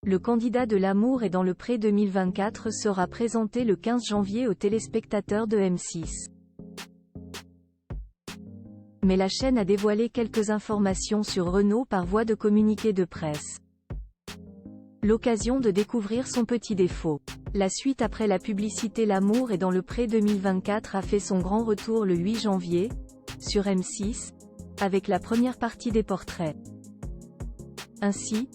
Le candidat de l'amour est dans le pré 2024 sera présenté le 15 janvier aux téléspectateurs de M6. Mais la chaîne a dévoilé quelques informations sur Renaud par voie de communiqué de presse. L'occasion de découvrir son petit défaut. La suite après la publicité L'amour est dans le pré 2024 a fait son grand retour le 8 janvier, sur M6, avec la première partie des portraits. Ainsi,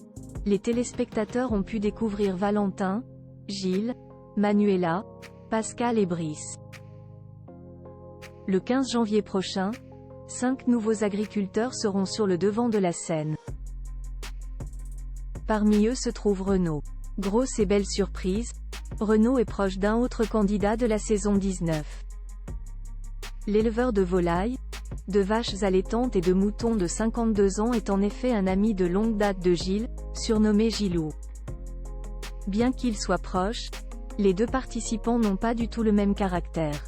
les téléspectateurs ont pu découvrir Valentin, Gilles, Manuela, Pascal et Brice. Le 15 janvier prochain, 5 nouveaux agriculteurs seront sur le devant de la scène. Parmi eux se trouve Renaud. Grosse et belle surprise, Renaud est proche d'un autre candidat de la saison 19. L'éleveur de volailles, de vaches allaitantes et de moutons de 52 ans est en effet un ami de longue date de Gilles, surnommé Gilou. Bien qu'ils soient proches, les deux participants n'ont pas du tout le même caractère.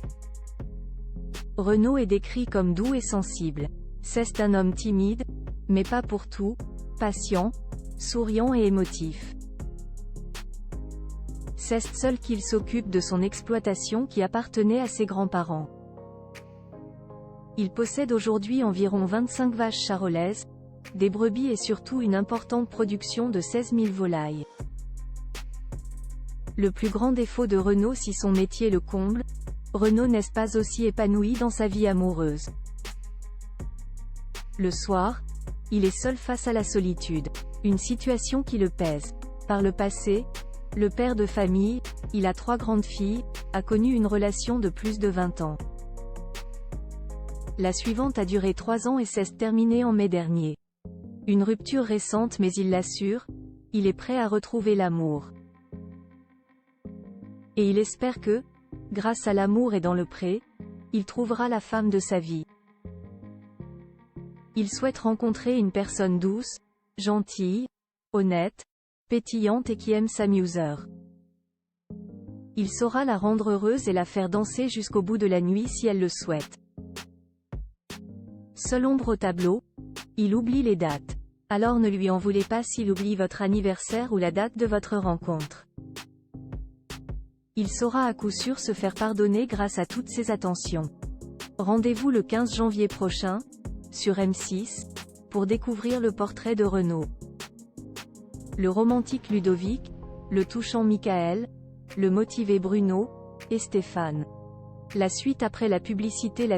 Renaud est décrit comme doux et sensible. C'est un homme timide, mais pas pour tout, patient, souriant et émotif. C'est seul qu'il s'occupe de son exploitation qui appartenait à ses grands-parents. Il possède aujourd'hui environ 25 vaches charolaises, des brebis et surtout une importante production de 16 000 volailles. Le plus grand défaut de Renaud si son métier le comble, Renaud n'est pas aussi épanoui dans sa vie amoureuse. Le soir, il est seul face à la solitude, une situation qui le pèse. Par le passé, le père de famille, il a 3 grandes filles, a connu une relation de plus de 20 ans. La suivante a duré 3 ans et s'est terminée en mai dernier. Une rupture récente mais il l'assure, il est prêt à retrouver l'amour. Et il espère que, grâce à l'amour et dans le pré, il trouvera la femme de sa vie. Il souhaite rencontrer une personne douce, gentille, honnête, pétillante et qui aime s'amuser. Il saura la rendre heureuse et la faire danser jusqu'au bout de la nuit si elle le souhaite. Seule ombre au tableau, il oublie les dates. Alors ne lui en voulez pas s'il oublie votre anniversaire ou la date de votre rencontre. Il saura à coup sûr se faire pardonner grâce à toutes ses attentions. Rendez-vous le 15 janvier prochain, sur M6, pour découvrir le portrait de Renaud. Le romantique Ludovic, le touchant Michael, le motivé Bruno, et Stéphane. La suite après la publicité.